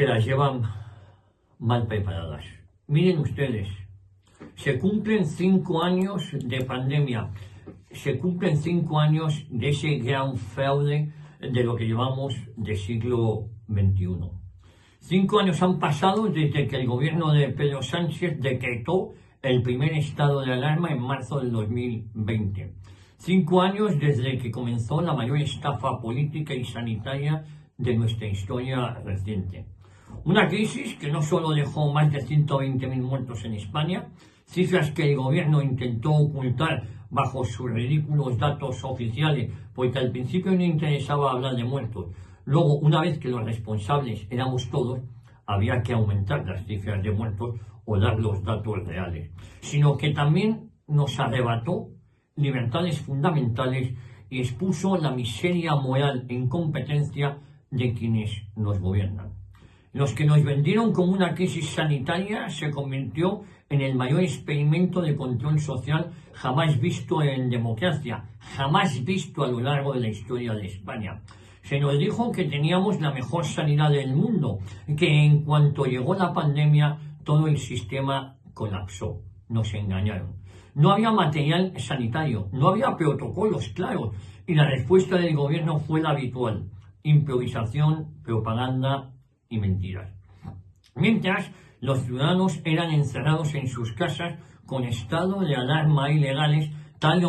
que las llevan mal preparadas. Miren ustedes, se cumplen 5 años de pandemia, se cumplen 5 años de ese gran fraude de lo que llevamos de siglo XXI. 5 años han pasado desde que el gobierno de Pedro Sánchez decretó el primer estado de alarma en marzo del 2020. 5 años desde que comenzó la mayor estafa política y sanitaria de nuestra historia reciente. Una crisis que no solo dejó más de 120.000 muertos en España, cifras que el gobierno intentó ocultar bajo sus ridículos datos oficiales, porque al principio no interesaba hablar de muertos. Luego, una vez que los responsables éramos todos, había que aumentar las cifras de muertos o dar los datos reales. Sino que también nos arrebató libertades fundamentales y expuso la miseria moral e incompetencia de quienes nos gobiernan. Los que nos vendieron como una crisis sanitaria se convirtió en el mayor experimento de control social jamás visto en democracia, jamás visto a lo largo de la historia de España. Se nos dijo que teníamos la mejor sanidad del mundo, que en cuanto llegó la pandemia todo el sistema colapsó. Nos engañaron. No había material sanitario, no había protocolos claros y la respuesta del gobierno fue la habitual: improvisación, propaganda y mentiras. Mientras, los ciudadanos eran encerrados en sus casas con estado de alarma ilegales, tal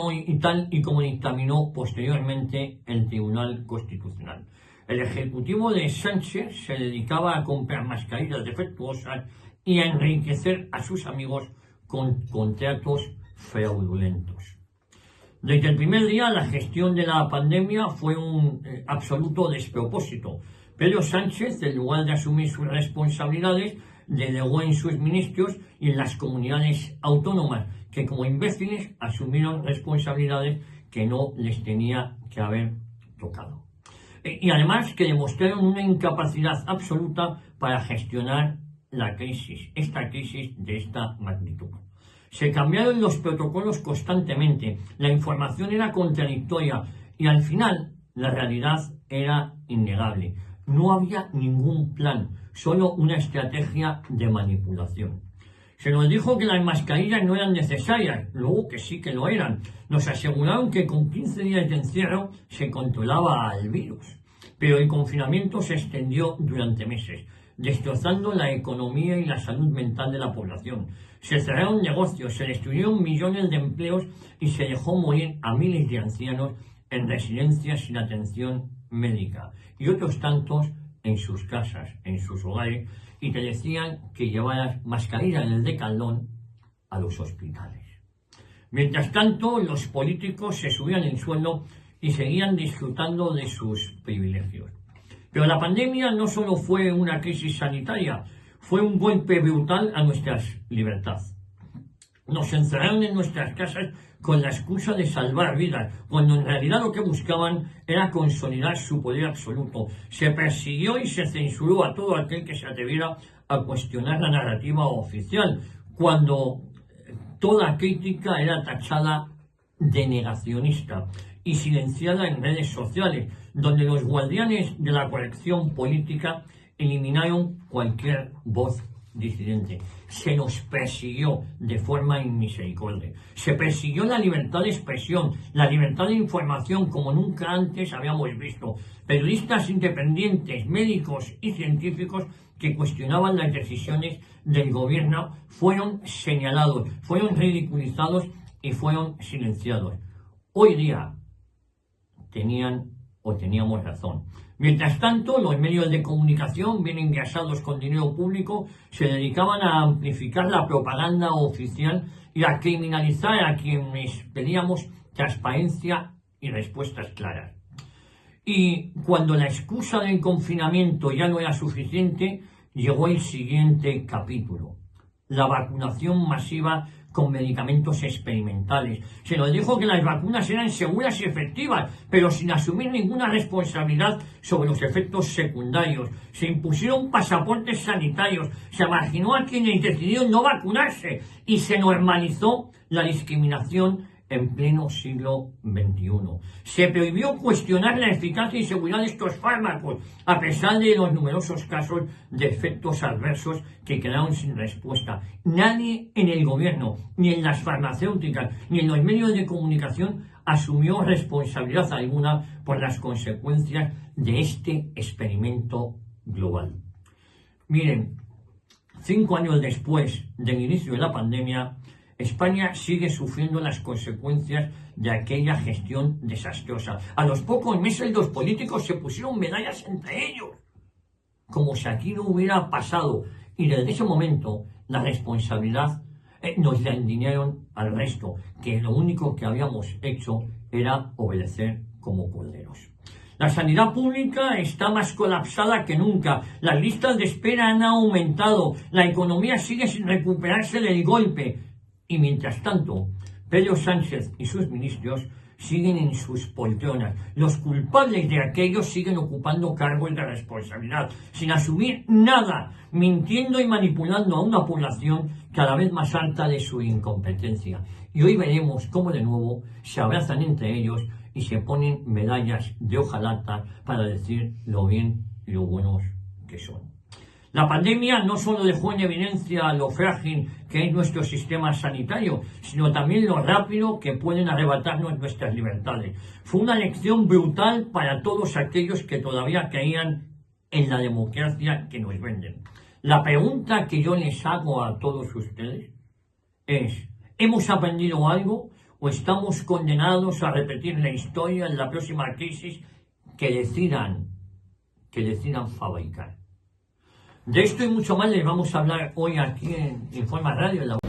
y como dictaminó posteriormente el Tribunal Constitucional. El Ejecutivo de Sánchez se dedicaba a comprar mascarillas defectuosas y a enriquecer a sus amigos con contratos fraudulentos. Desde el primer día, la gestión de la pandemia fue un absoluto despropósito. Pedro Sánchez, en lugar de asumir sus responsabilidades, delegó en sus ministros y en las comunidades autónomas, que como imbéciles asumieron responsabilidades que no les tenía que haber tocado. Y además que demostraron una incapacidad absoluta para gestionar la crisis, esta crisis de esta magnitud. Se cambiaron los protocolos constantemente, la información era contradictoria y al final la realidad era innegable. No había ningún plan, solo una estrategia de manipulación. Se nos dijo que las mascarillas no eran necesarias, luego que sí que lo eran. Nos aseguraron que con 15 días de encierro se controlaba al virus. Pero el confinamiento se extendió durante meses, destrozando la economía y la salud mental de la población. Se cerraron negocios, se destruyeron millones de empleos y se dejó morir a miles de ancianos en residencias sin atención médica y otros tantos en sus casas, en sus hogares, y te decían que llevaras mascarilla del Decathlon a los hospitales. Mientras tanto, los políticos se subían el sueldo y seguían disfrutando de sus privilegios. Pero la pandemia no solo fue una crisis sanitaria, fue un golpe brutal a nuestras libertades. Nos encerraron en nuestras casas con la excusa de salvar vidas, cuando en realidad lo que buscaban era consolidar su poder absoluto. Se persiguió y se censuró a todo aquel que se atreviera a cuestionar la narrativa oficial, cuando toda crítica era tachada de negacionista y silenciada en redes sociales, donde los guardianes de la corrección política eliminaron cualquier voz disidente. Se nos persiguió de forma inmisericordia. Se persiguió la libertad de expresión, la libertad de información como nunca antes habíamos visto. Periodistas independientes, médicos y científicos que cuestionaban las decisiones del gobierno fueron señalados, fueron ridiculizados y fueron silenciados. Hoy día teníamos razón. Mientras tanto, los medios de comunicación, bien engrasados con dinero público, se dedicaban a amplificar la propaganda oficial y a criminalizar a quienes pedíamos transparencia y respuestas claras. Y cuando la excusa del confinamiento ya no era suficiente, llegó el siguiente capítulo: la vacunación masiva con medicamentos experimentales. Se nos dijo que las vacunas eran seguras y efectivas, pero sin asumir ninguna responsabilidad sobre los efectos secundarios. Se impusieron pasaportes sanitarios, se marginó a quienes decidieron no vacunarse y se normalizó la discriminación en pleno siglo XXI. Se prohibió cuestionar la eficacia y seguridad de estos fármacos, a pesar de los numerosos casos de efectos adversos que quedaron sin respuesta. Nadie en el gobierno, ni en las farmacéuticas, ni en los medios de comunicación asumió responsabilidad alguna por las consecuencias de este experimento global. Miren, 5 años después del inicio de la pandemia, España sigue sufriendo las consecuencias de aquella gestión desastrosa. A los pocos meses los políticos se pusieron medallas entre ellos, como si aquí no hubiera pasado. Y desde ese momento la responsabilidad nos la endiñaron al resto, que lo único que habíamos hecho era obedecer como corderos. La sanidad pública está más colapsada que nunca, las listas de espera han aumentado, la economía sigue sin recuperarse del golpe. Y mientras tanto, Pedro Sánchez y sus ministros siguen en sus poltronas. Los culpables de aquello siguen ocupando cargos de responsabilidad, sin asumir nada, mintiendo y manipulando a una población cada vez más alta de su incompetencia. Y hoy veremos cómo de nuevo se abrazan entre ellos y se ponen medallas de hojalata para decir lo bien y lo buenos que son. La pandemia no solo dejó en evidencia lo frágil que es nuestro sistema sanitario, sino también lo rápido que pueden arrebatarnos nuestras libertades. Fue una lección brutal para todos aquellos que todavía creían en la democracia que nos venden. La pregunta que yo les hago a todos ustedes es, ¿hemos aprendido algo o estamos condenados a repetir la historia en la próxima crisis que decidan fabricar? De esto y mucho más les vamos a hablar hoy aquí en Informa Radio.